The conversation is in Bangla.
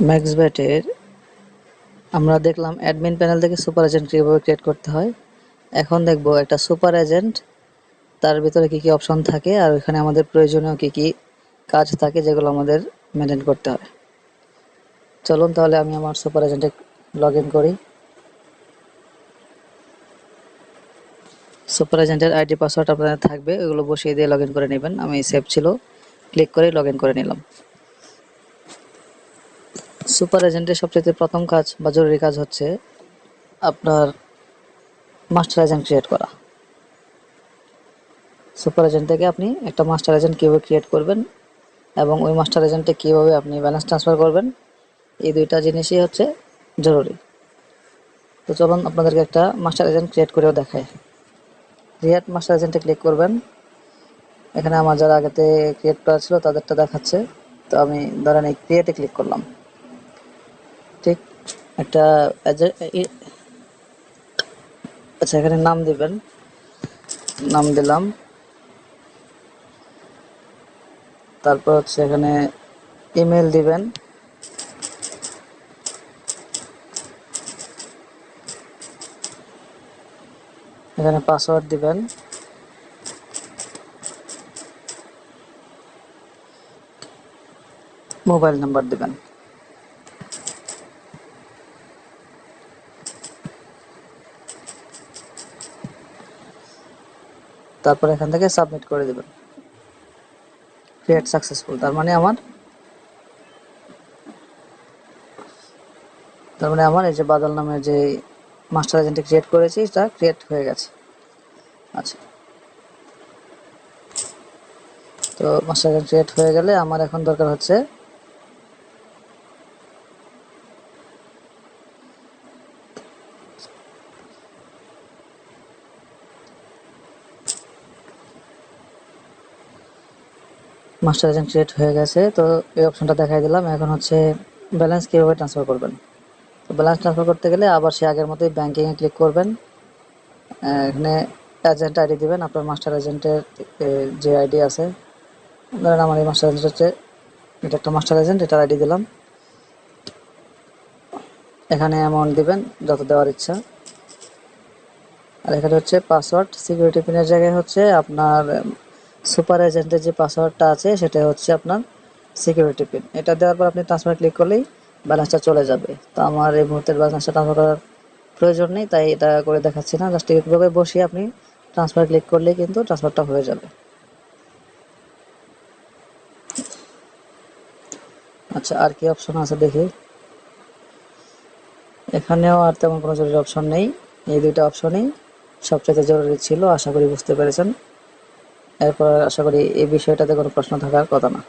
ম্যাক্সব্যাটের আমরা দেখলাম অ্যাডমিন প্যানেল থেকে সুপার এজেন্ট কীভাবে ক্রিয়েট করতে হয়। এখন দেখব একটা সুপার এজেন্ট তার ভিতরে কি কি অপশন থাকে আর ওখানে আমাদের প্রয়োজনীয় কি কি কাজ থাকে যেগুলো আমাদের মেনটেন করতে হয়। চলুন তাহলে আমি আমার সুপার এজেন্টে লগ ইন করি। সুপার এজেন্টের আইডি পাসওয়ার্ড আপনাদের থাকবে, ওগুলো বসিয়ে দিয়ে লগ ইন করে নেবেন। আমি সেভ ছিল, ক্লিক করে লগ ইন করে নিলাম। সুপার এজেন্টের সবচেয়ে প্রথম কাজ বা জরুরি কাজ হচ্ছে আপনার মাস্টার এজেন্ট ক্রিয়েট করা। সুপার এজেন্ট থেকে আপনি একটা মাস্টার এজেন্ট কীভাবে ক্রিয়েট করবেন এবং ওই মাস্টার এজেন্টে কীভাবে আপনি ব্যালেন্স ট্রান্সফার করবেন, এই দুইটা জিনিসই হচ্ছে জরুরি। তো চলুন আপনাদেরকে একটা মাস্টার এজেন্ট ক্রিয়েট করেও দেখায়। ক্রিয়েট মাস্টার এজেন্টে ক্লিক করবেন। এখানে আমার যারা আগেতে ক্রিয়েট করা ছিল তাদেরটা দেখাচ্ছে, তো আমি ধরেন এই ক্রিয়েটে ক্লিক করলাম। ঠিক একটা আচ্ছা, এখানে নাম দিবেন, নাম দিলাম। তারপর হচ্ছে এখানে ইমেল দিবেন, এখানে পাসওয়ার্ড দিবেন, মোবাইল নাম্বার দিবেন। তারপর এখান থেকে সাবমিট করে দিবেন। ক্রিয়েট সাকসেসফুল, তার মানে আমার এই যে বাদল নামের যে মাস্টার এজেন্টে ক্রিয়েট করেছি এটা ক্রিয়েট হয়ে গেছে। আচ্ছা, তো মাস্টার এজেন্ট ক্রিয়েট হয়ে গেলে আমার এখন দরকার হচ্ছে মাস্টার এজেন্ট ক্রিয়েট হয়ে গেছে, তো এই অপশনটা দেখাই দিলাম। এখন হচ্ছে ব্যালেন্স কীভাবে ট্রান্সফার করবেন। তো ব্যালেন্স ট্রান্সফার করতে গেলে আবার সে আগের মতোই ব্যাঙ্কিংয়ে ক্লিক করবেন। এখানে এজেন্ট আইডি দিবেন, আপনার মাস্টার এজেন্টের যে আইডি আছে। ধরেন আমার এই মাস্টার এজেন্ট হচ্ছে, এটা একটা মাস্টার এজেন্ট, এটার আইডি দিলাম। এখানে অ্যামাউন্ট দিবেন যত দেওয়ার ইচ্ছা। আর এখানে হচ্ছে পাসওয়ার্ড, সিকিউরিটি পিনের জায়গায় হচ্ছে আপনার সুপার এজেন্টের যে পাসওয়ার্ডটা আছে সেটা হচ্ছে আপনার সিকিউরিটি পিন। এটা দেওয়ার পর আপনি ট্রান্সফার ক্লিক করলেই ব্যালেন্সটা চলে যাবে। তো আমার এই মুহূর্তের ব্যালেন্সটা ট্রান্সফার করার প্রয়োজন নেই, তাই এটা করে দেখাচ্ছি না। জাস্ট এইভাবে বসিয়ে আপনি ট্রান্সফার ক্লিক করলেই কিন্তু ট্রান্সফারটা হয়ে যাবে। আচ্ছা, আর কি অপশন আছে দেখি। এখানেও আর তেমন কোনো জরুরি অপশন নেই, এই দুইটা অপশনই সবচেয়ে জরুরি ছিল। আশা করি বুঝতে পেরেছেন। এরপর আশা করি এই বিষয়টাতে কোনো প্রশ্ন থাকার কথা না।